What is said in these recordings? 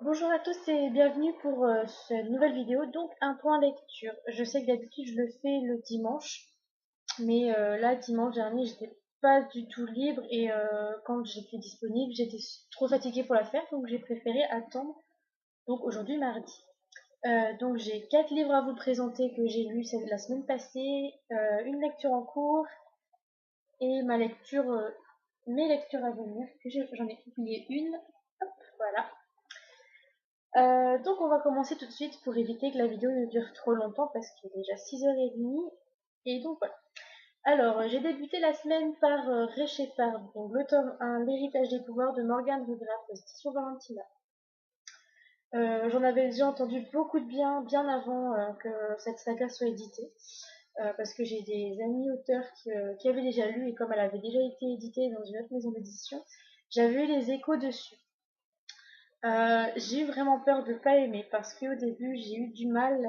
Bonjour à tous et bienvenue pour cette nouvelle vidéo, donc un point lecture. Je sais que d'habitude je le fais le dimanche, mais là dimanche dernier j'étais pas du tout libre et quand j'étais disponible j'étais trop fatiguée pour la faire, donc j'ai préféré attendre, donc aujourd'hui mardi. Donc j'ai 4 livres à vous présenter que j'ai lus la semaine passée, une lecture en cours et mes lectures à venir, que j'en ai publié une, hop, voilà. Donc on va commencer tout de suite pour éviter que la vidéo ne dure trop longtemps parce qu'il est déjà 6h30. Et donc voilà. Alors, j'ai débuté la semaine par Ray Shepard, donc le tome 1, L'héritage des pouvoirs de Morgane Rugraf, sur Valentina. J'en avais déjà entendu beaucoup de bien, bien avant que cette saga soit éditée. Parce que j'ai des amis auteurs qui avaient déjà lu et comme elle avait déjà été éditée dans une autre maison d'édition, j'avais eu les échos dessus. J'ai eu vraiment peur de pas aimer parce qu'au début j'ai eu du mal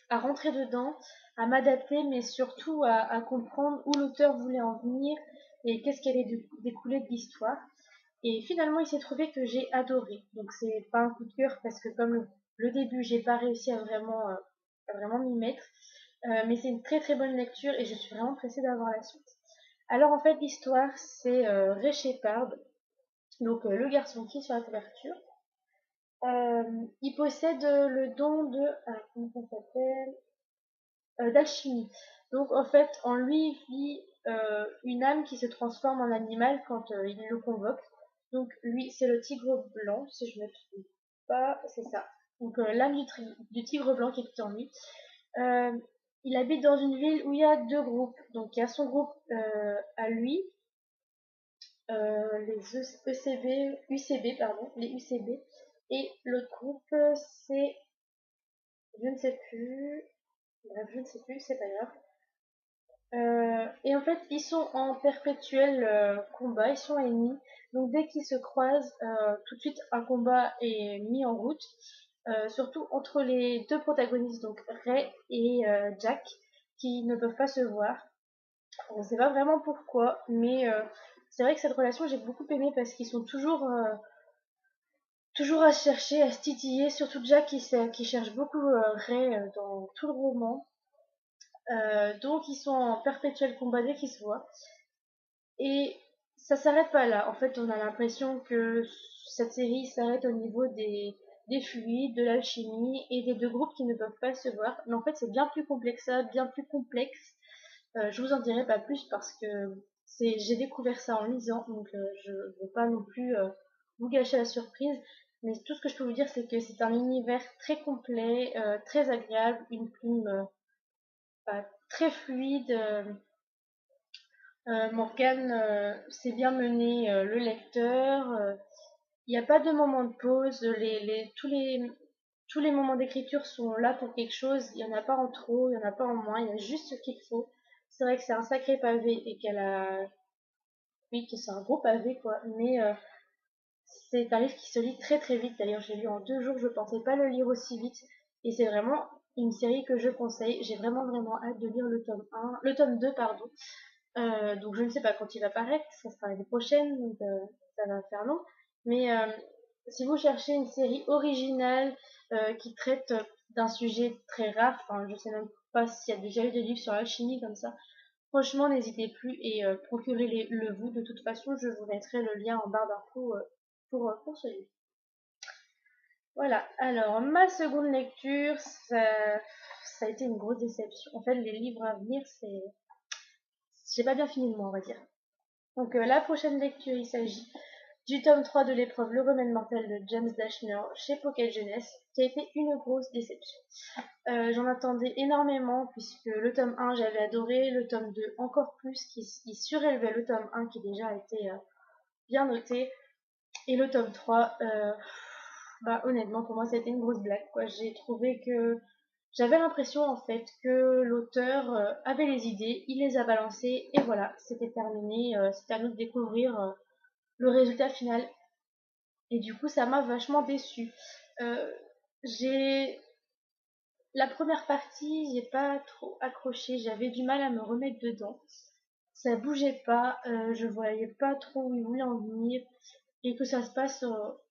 à rentrer dedans, à m'adapter, mais surtout à comprendre où l'auteur voulait en venir et qu'est-ce qui allait découler de l'histoire. Et finalement, il s'est trouvé que j'ai adoré. Donc c'est pas un coup de cœur parce que comme le début, j'ai pas réussi à vraiment m'y mettre. Mais c'est une très très bonne lecture et je suis vraiment pressée d'avoir la suite. Alors en fait, l'histoire, c'est Ray Shepard, donc le garçon qui est sur la couverture. Il possède le don de, comment ça s'appelle, d'alchimie. Donc en fait, en lui vit une âme qui se transforme en animal quand il le convoque. Donc lui, c'est le tigre blanc, si je ne me trompe pas, c'est ça. Donc l'âme du tigre blanc qui est en lui. Euh, il habite dans une ville où il y a deux groupes. Donc il y a son groupe à lui, les UCB, pardon, les UCB. Et l'autre groupe, c'est, je ne sais plus, bref, je ne sais plus, c'est pas grave. Et en fait, ils sont en perpétuel combat, ils sont ennemis. Donc dès qu'ils se croisent, tout de suite un combat est mis en route, surtout entre les deux protagonistes, donc Ray et Jack, qui ne peuvent pas se voir. On ne sait pas vraiment pourquoi, mais c'est vrai que cette relation j'ai beaucoup aimé parce qu'ils sont toujours à chercher, à se titiller, surtout Jack qui cherche beaucoup Ray dans tout le roman. Donc ils sont en perpétuel combat dès qu'ils se voient. Et ça s'arrête pas là. En fait, on a l'impression que cette série s'arrête au niveau des fluides, de l'alchimie et des deux groupes qui ne peuvent pas se voir. Mais en fait, c'est bien plus complexe ça, bien plus complexe. Je vous en dirai pas plus parce que j'ai découvert ça en lisant, donc je veux pas non plus vous gâcher la surprise. Mais tout ce que je peux vous dire, c'est que c'est un univers très complet, très agréable, une plume très fluide. Morgane sait bien mener le lecteur. Il n'y a pas de moment de pause. Tous les moments d'écriture sont là pour quelque chose. Il n'y en a pas en trop, il n'y en a pas en moins. Il y a juste ce qu'il faut. C'est vrai que c'est un sacré pavé et oui, que c'est un gros pavé quoi. Mais c'est un livre qui se lit très très vite. D'ailleurs, j'ai lu en 2 jours. Je pensais pas le lire aussi vite. Et c'est vraiment une série que je conseille. J'ai vraiment vraiment hâte de lire le tome 2 pardon. Donc je ne sais pas quand il va paraître, ça sera l'année prochaine, donc ça va faire long. Mais si vous cherchez une série originale qui traite d'un sujet très rare, enfin je sais même pas s'il y a déjà eu des livres sur l'alchimie comme ça, franchement n'hésitez plus et procurez-le vous. De toute façon, je vous mettrai le lien en barre d'infos pour ce livre. Voilà, alors ma seconde lecture, ça a été une grosse déception. En fait, les livres à venir, j'ai pas bien fini de moi, on va dire. Donc la prochaine lecture, il s'agit du tome 3 de l'épreuve Le Remède Mortel de James Dashner chez Pocket Jeunesse, qui a été une grosse déception. J'en attendais énormément puisque le tome 1 j'avais adoré, le tome 2 encore plus, qui surélevait le tome 1 qui déjà a été bien noté, et le tome 3, bah honnêtement pour moi c'était une grosse blague quoi. J'ai trouvé que j'avais l'impression en fait que l'auteur avait les idées, il les a balancées et voilà, c'était terminé, c'était à nous de découvrir le résultat final. Et du coup, ça m'a vachement déçue. J'ai la première partie, j'ai pas trop accroché, j'avais du mal à me remettre dedans. Ça bougeait pas, je voyais pas trop où il voulait en venir. et que ça se passe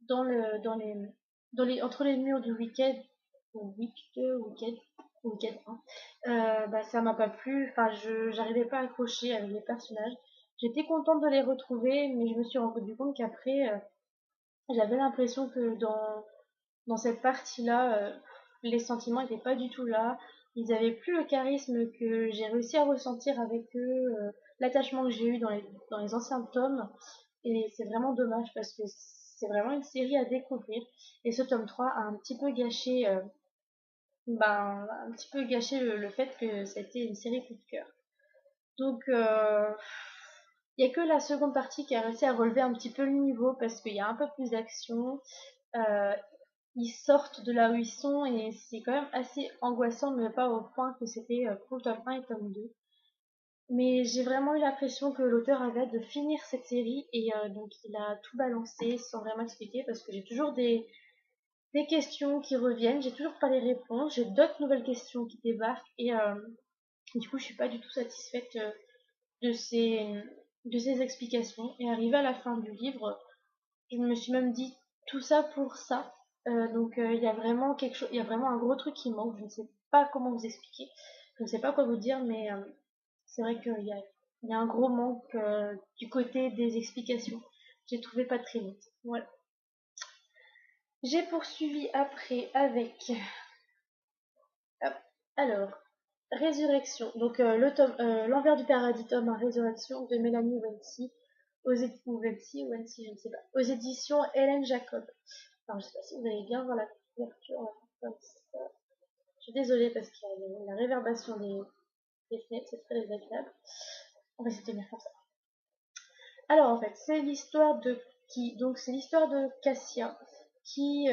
dans le, entre les murs du week-end, ou week 2, week-end, week-end 1, bah, ça m'a pas plu. Enfin, j'arrivais pas à accrocher avec les personnages. J'étais contente de les retrouver, mais je me suis rendu compte qu'après, j'avais l'impression que dans cette partie-là, les sentiments étaient pas du tout là. Ils avaient plus le charisme que j'ai réussi à ressentir avec eux, l'attachement que j'ai eu dans les anciens tomes. Et c'est vraiment dommage parce que c'est vraiment une série à découvrir. Et ce tome 3 a un petit peu gâché, un petit peu gâché le fait que c'était une série coup de cœur. Donc, il n'y a que la seconde partie qui a réussi à relever un petit peu le niveau parce qu'il y a un peu plus d'action. Euh, Ils sortent de là où ils sont et c'est quand même assez angoissant, mais pas au point que c'était pour le tome 1 et tome 2. Mais j'ai vraiment eu l'impression que l'auteur avait hâte de finir cette série et donc il a tout balancé sans vraiment expliquer parce que j'ai toujours des questions qui reviennent, j'ai toujours pas les réponses, j'ai d'autres nouvelles questions qui débarquent et du coup je suis pas du tout satisfaite de ces, de ces explications. Et arrivé à la fin du livre, je me suis même dit tout ça pour ça. Il y a vraiment quelque chose, il y a vraiment un gros truc qui manque. Je ne sais pas comment vous expliquer, je ne sais pas quoi vous dire, mais c'est vrai il y a un gros manque du côté des explications. J'ai trouvé pas très vite. Voilà. J'ai poursuivi après avec hop, alors Résurrection. Donc l'envers du paradis tome 1 Résurrection de Mélanie Wency Wency, je ne sais pas, aux éditions Hélène Jacob. Alors je sais pas si vous allez bien voir la couverture, on va faire comme ça. Je suis désolée parce qu'il y a la réverbération des fenêtres, c'est très désagréable. On va essayer de tenir comme ça. Alors en fait, c'est l'histoire de qui? Donc c'est l'histoire de Cassia qui,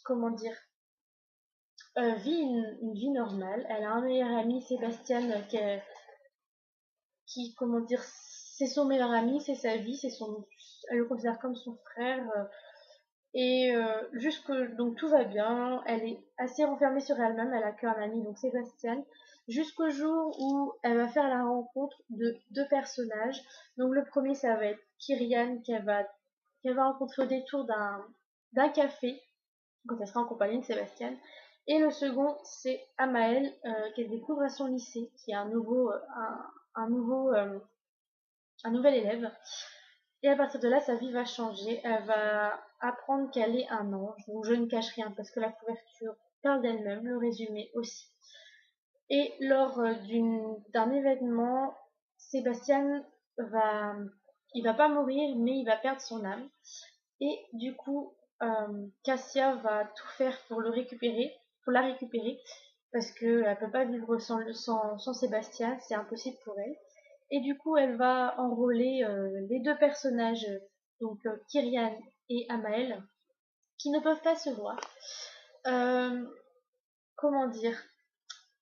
comment dire, vit une vie normale. Elle a un meilleur ami, Sébastien, qui, comment dire, c'est son meilleur ami, c'est sa vie, elle le considère comme son frère. Donc tout va bien, elle est assez renfermée sur elle-même, elle a qu'un ami, donc Sébastien, jusqu'au jour où elle va faire la rencontre de deux personnages. Donc le premier, ça va être Kyrian qu'elle va rencontrer au détour d'un café, quand elle sera en compagnie de Sébastien. Et le second, c'est Amael, qu'elle découvre à son lycée, qui est un nouveau, un nouvel élève. Et à partir de là, sa vie va changer. Elle va apprendre qu'elle est un ange. Donc je ne cache rien parce que la couverture parle d'elle-même, le résumé aussi. Et lors d'un événement, Sébastien va, il va pas mourir, mais il va perdre son âme. Et du coup, Cassia va tout faire pour pour la récupérer, parce qu'elle ne peut pas vivre sans Sébastien, c'est impossible pour elle. Et du coup, elle va enrôler les deux personnages, donc Kyrian et Amael, qui ne peuvent pas se voir. Euh, comment dire?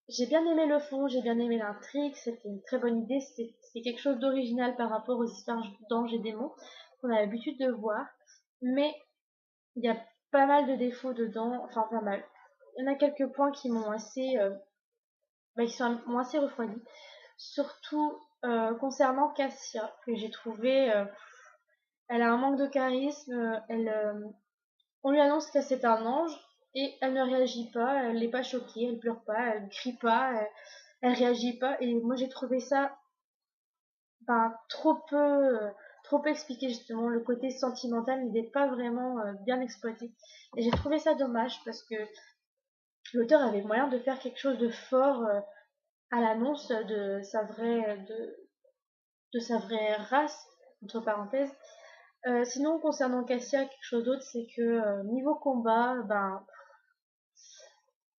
J'ai bien aimé le fond, j'ai bien aimé l'intrigue, c'était une très bonne idée, c'est quelque chose d'original par rapport aux histoires d'anges et démons qu'on a l'habitude de voir, mais il y a pas mal de défauts dedans, enfin pas mal. Il y en a quelques points qui m'ont assez refroidi, surtout concernant Cassia, que j'ai trouvé, elle a un manque de charisme, on lui annonce que c'est un ange et elle ne réagit pas, elle n'est pas choquée, elle pleure pas, elle crie pas, elle réagit pas et moi j'ai trouvé ça trop peu expliqué justement, le côté sentimental n'était pas vraiment bien exploité et j'ai trouvé ça dommage parce que l'auteur avait moyen de faire quelque chose de fort à l'annonce de sa vraie race, entre parenthèses. Sinon, concernant Cassia, quelque chose d'autre, c'est que niveau combat,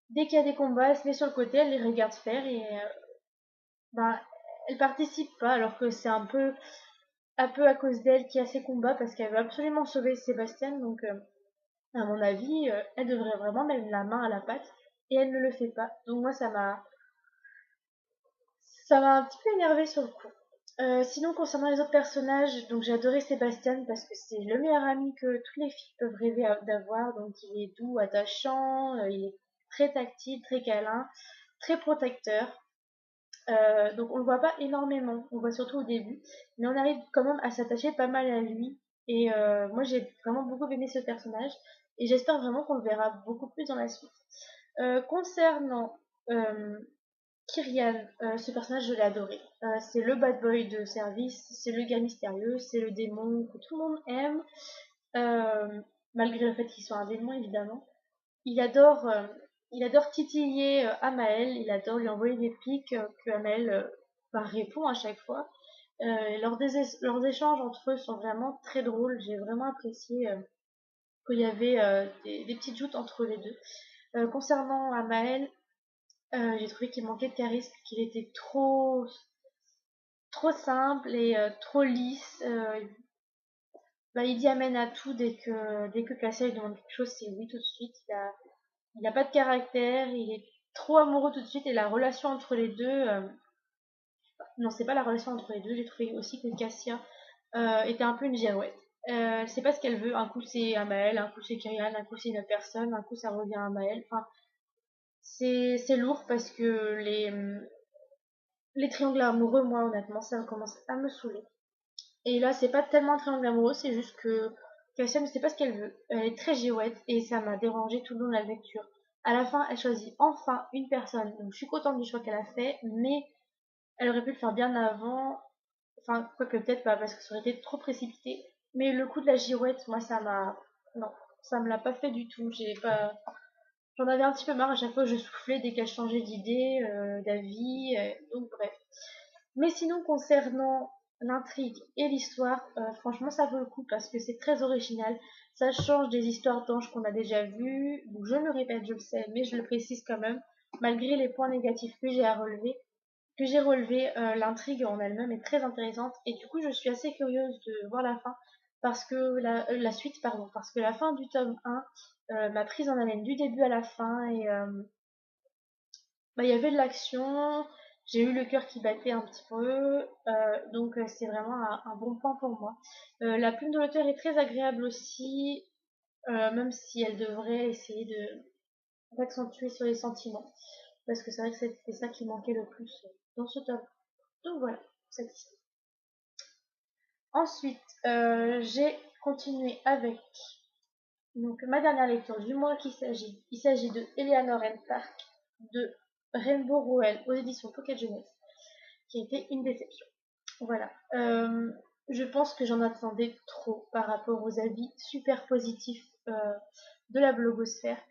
dès qu'il y a des combats, elle se met sur le côté, elle les regarde faire et ben, elle participe pas, alors que c'est un peu à cause d'elle qu'il y a ces combats, parce qu'elle veut absolument sauver Sébastien, donc à mon avis, elle devrait vraiment mettre la main à la pâte, et elle ne le fait pas. Donc moi, ça m'a un petit peu énervé sur le coup. Sinon, concernant les autres personnages, donc j'ai adoré Sébastien parce que c'est le meilleur ami que toutes les filles peuvent rêver d'avoir. Donc il est doux, attachant, il est très tactile, très câlin, très protecteur. Donc on le voit pas énormément, on le voit surtout au début, mais on arrive quand même à s'attacher pas mal à lui. Et moi j'ai vraiment beaucoup aimé ce personnage et j'espère vraiment qu'on le verra beaucoup plus dans la suite. Concernant Kyrian, ce personnage je l'ai adoré. C'est le bad boy de service, c'est le gars mystérieux, c'est le démon que tout le monde aime, euh, malgré le fait qu'il soit un démon évidemment. Il adore, euh, il adore titiller Amael, il adore lui envoyer des pics que Amael bah, répond à chaque fois. Leurs échanges entre eux sont vraiment très drôles. J'ai vraiment apprécié qu'il y avait des petites joutes entre les deux. Concernant Amael, j'ai trouvé qu'il manquait de charisme, qu'il était trop simple et trop lisse. Bah, il dit amen à tout dès que Cassia lui demande quelque chose, c'est oui tout de suite. Il a pas de caractère, il est trop amoureux tout de suite et la relation entre les deux, non c'est pas la relation entre les deux, j'ai trouvé aussi que Cassia était un peu une girouette. Elle sait pas ce qu'elle veut, un coup c'est Amael, un coup c'est Kyrian, un coup c'est une autre personne, un coup ça revient à Amael. Enfin, c'est lourd parce que les triangles amoureux, moi honnêtement, ça commence à me saouler. Et là, c'est pas tellement un triangle amoureux, c'est juste que Cassia ne sait pas ce qu'elle veut. Elle est très girouette et ça m'a dérangé tout le long de la lecture. À la fin, elle choisit enfin une personne. Donc, je suis contente du choix qu'elle a fait, mais elle aurait pu le faire bien avant. Enfin, quoique peut-être pas, parce que ça aurait été trop précipité. Mais le coup de la girouette, moi, ça m'a. Non, ça me l'a pas fait du tout. J'ai pas. J'en avais un petit peu marre à chaque fois que je soufflais dès qu'elle changeait d'idée, d'avis. Donc, bref. Mais sinon, concernant l'intrigue et l'histoire, franchement, ça vaut le coup parce que c'est très original. Ça change des histoires d'anges qu'on a déjà vues. Donc, je me répète, je le sais, mais je le précise quand même, malgré les points négatifs que j'ai relevés, l'intrigue en elle-même est très intéressante et du coup, je suis assez curieuse de voir la fin parce que la suite, pardon, parce que la fin du tome 1 m'a prise en haleine du début à la fin et bah, il y avait de l'action, j'ai eu le cœur qui battait un petit peu, donc c'est vraiment un bon point pour moi. La plume de l'auteur est très agréable aussi, même si elle devrait essayer d'accentuer sur les sentiments, parce que c'est vrai que c'était ça qui manquait le plus dans ce tome. Donc voilà, cette histoire. Ensuite, j'ai continué avec donc ma dernière lecture du mois il s'agit de Eleanor and Park de Rainbow Rowell aux éditions Pocket Jeunesse, qui a été une déception. Voilà. Je pense que j'en attendais trop par rapport aux avis super positifs de la blogosphère.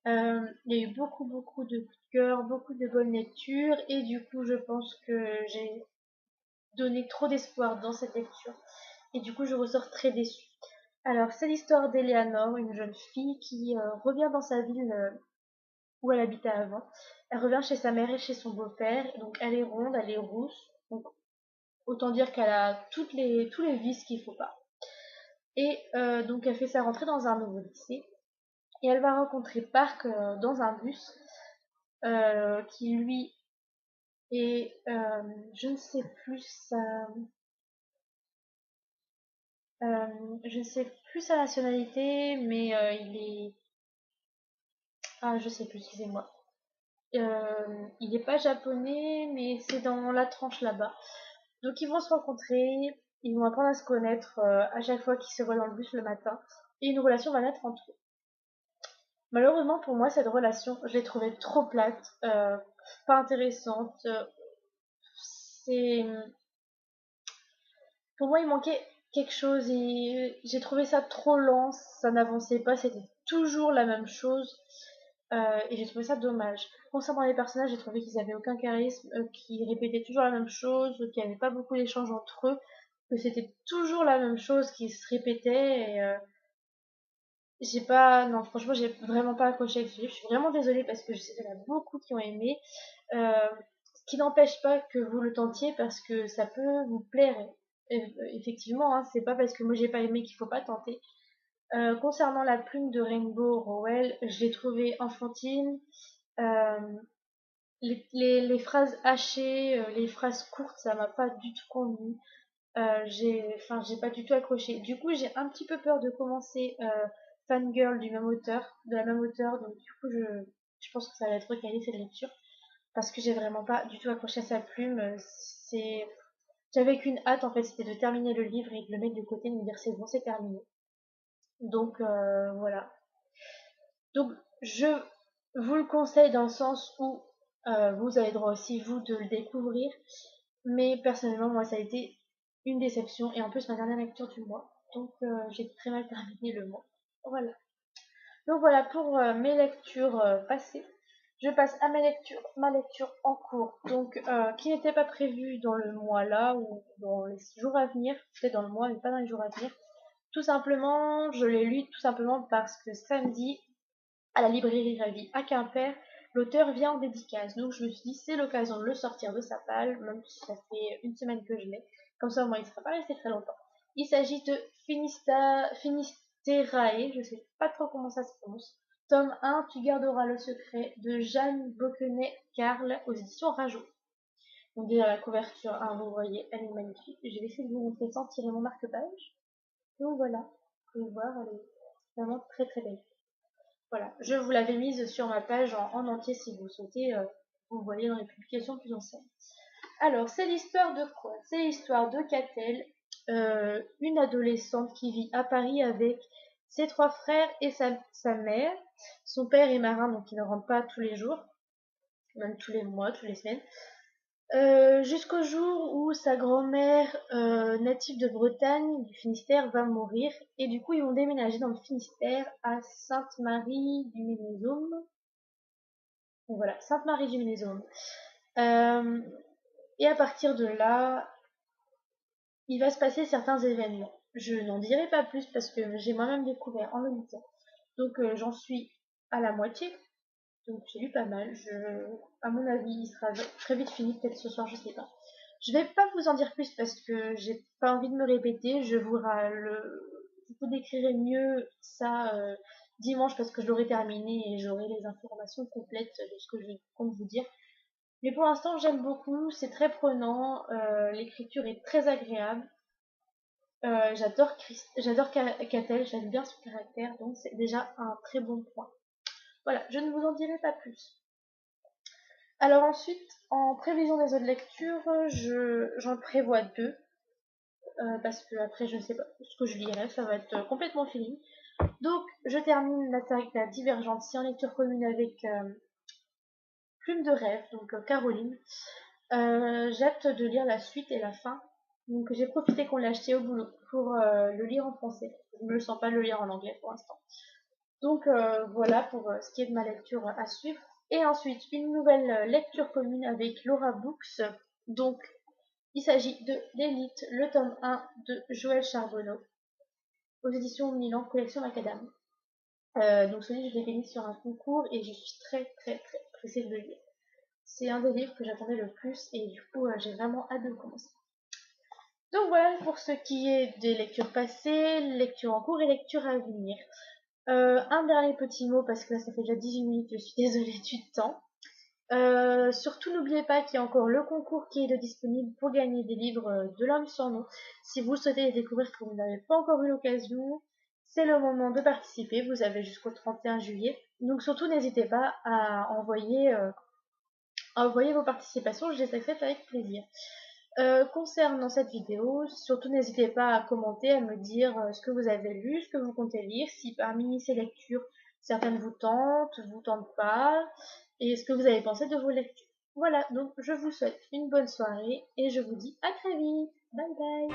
Il y a eu beaucoup de coups de cœur, beaucoup de bonnes lectures, et du coup, je pense que j'ai donné trop d'espoir dans cette lecture, et du coup, je ressors très déçue. Alors, c'est l'histoire d'Eleanor, une jeune fille qui revient dans sa ville où elle habitait avant. Elle revient chez sa mère et chez son beau-père, donc elle est ronde, elle est rousse, donc autant dire qu'elle a tous les vices qu'il faut pas. Et donc elle fait sa rentrée dans un nouveau lycée. Et elle va rencontrer Park dans un bus qui lui est, je ne sais plus je ne sais plus sa nationalité, mais il est, ah je sais plus, excusez-moi. Il n'est pas japonais, mais c'est dans la tranche là-bas. Donc ils vont se rencontrer, ils vont apprendre à se connaître à chaque fois qu'ils se voient dans le bus le matin, et une relation va naître entre eux. Malheureusement pour moi, cette relation, je l'ai trouvée trop plate, pas intéressante. C'est Pour moi, il manquait quelque chose et j'ai trouvé ça trop lent, ça n'avançait pas, c'était toujours la même chose et j'ai trouvé ça dommage. Concernant les personnages, j'ai trouvé qu'ils avaient aucun charisme, qu'ils répétaient toujours la même chose, qu'il n'y avait pas beaucoup d'échanges entre eux, que c'était toujours la même chose qui se répétait et j'ai pas, non, franchement, j'ai vraiment pas accroché avec ce livre. Je suis vraiment désolée parce que je sais qu'il y en a beaucoup qui ont aimé. Euh, Ce qui n'empêche pas que vous le tentiez parce que ça peut vous plaire. Effectivement, hein, c'est pas parce que moi j'ai pas aimé qu'il faut pas tenter. Concernant la plume de Rainbow Rowell, je l'ai trouvée enfantine. Euh, les phrases hachées, les phrases courtes, ça m'a pas du tout convenu. J'ai pas du tout accroché. Du coup, j'ai un petit peu peur de commencer Fangirl de la même auteur, donc du coup, je pense que ça va être recalé cette lecture. parce que j'ai vraiment pas du tout accroché à sa plume. J'avais qu'une hâte en fait, c'était de terminer le livre et de le mettre de côté, de me dire c'est bon, c'est terminé. Donc voilà. Donc je vous le conseille dans le sens où vous avez le droit aussi vous de le découvrir, mais personnellement moi ça a été une déception et en plus ma dernière lecture du mois, donc j'ai très mal terminé le mois. Voilà. Donc voilà pour mes lectures passées. Je passe à ma lecture en cours, donc qui n'était pas prévue dans le mois là ou dans les jours à venir, peut-être dans le mois mais pas dans les jours à venir. Tout simplement, je l'ai lu tout simplement parce que samedi, à la librairie Ravi à Quimper, l'auteur vient en dédicace. Donc je me suis dit c'est l'occasion de le sortir de sa palle, même si ça fait une semaine que je l'ai. Comme ça au moins il ne sera pas resté très longtemps. Il s'agit de Finisterae, je ne sais pas trop comment ça se prononce. Tome 1, Tu garderas le secret, de Jeanne Bocquenet-Carl aux éditions Rajo. Donc déjà la couverture, hein, vous voyez, elle est magnifique. Je vais essayer de vous montrer sans tirer mon marque-page. Donc voilà, vous pouvez voir, elle est vraiment très très belle. Voilà, je vous l'avais mise sur ma page en entier si vous souhaitez, vous voyez dans les publications plus anciennes. Alors, c'est l'histoire de quoi? C'est l'histoire de Catel, une adolescente qui vit à Paris avec ses 3 frères et sa mère. Son père est marin, donc il ne rentre pas tous les jours, même tous les mois, toutes les semaines. Jusqu'au jour où sa grand-mère, native de Bretagne, du Finistère, va mourir. Et du coup, ils vont déménager dans le Finistère à Sainte-Marie-du-Ménésaume. Donc voilà, Sainte-Marie-du-Ménésaume. Et à partir de là, il va se passer certains événements. Je n'en dirai pas plus parce que j'ai moi-même découvert en le lisant. Donc j'en suis à la moitié. Donc j'ai lu pas mal. À mon avis, il sera très vite fini, peut-être ce soir, je sais pas. Je vais pas vous en dire plus parce que j'ai pas envie de me répéter. Je vous décrirai mieux ça dimanche parce que je l'aurai terminé et j'aurai les informations complètes de ce que je compte vous dire. Mais pour l'instant, j'aime beaucoup, c'est très prenant, l'écriture est très agréable. J'adore Catel, j'aime bien son caractère, donc c'est déjà un très bon point. Voilà, je ne vous en dirai pas plus. Alors ensuite, en prévision des autres lectures, j'en prévois 2, parce que après je ne sais pas ce que je lirai, ça va être complètement fini. Donc je termine la saga Divergente en lecture commune avec Plume de rêve, donc Caroline. J'ai hâte de lire la suite et la fin. Donc j'ai profité qu'on l'a acheté au boulot pour le lire en français. Je ne me sens pas de le lire en anglais pour l'instant. Donc voilà pour ce qui est de ma lecture à suivre. Et ensuite, une nouvelle lecture commune avec Laura Books. Donc, il s'agit de L'Élite, le tome 1 de Joël Charbonneau, aux éditions Milan, collection Macadam. Donc celui-là, je l'ai gagné sur un concours et je suis très très très pressée de le lire. C'est un des livres que j'attendais le plus et du coup, j'ai vraiment hâte de le commencer. Donc voilà pour ce qui est des lectures passées, lectures en cours et lectures à venir. Un dernier petit mot parce que là ça fait déjà 18 minutes, je suis désolée du temps. Surtout n'oubliez pas qu'il y a encore le concours qui est disponible pour gagner des livres de l'homme sans nom. Si vous souhaitez les découvrir que vous n'avez pas encore eu l'occasion, c'est le moment de participer. Vous avez jusqu'au 31 juillet. Donc surtout n'hésitez pas à envoyer vos participations, je les accepte avec plaisir. Concernant cette vidéo, surtout n'hésitez pas à commenter, à me dire ce que vous avez lu, ce que vous comptez lire, si parmi ces lectures, certaines vous tentent pas, et ce que vous avez pensé de vos lectures. Voilà, donc je vous souhaite une bonne soirée et je vous dis à très vite. Bye bye.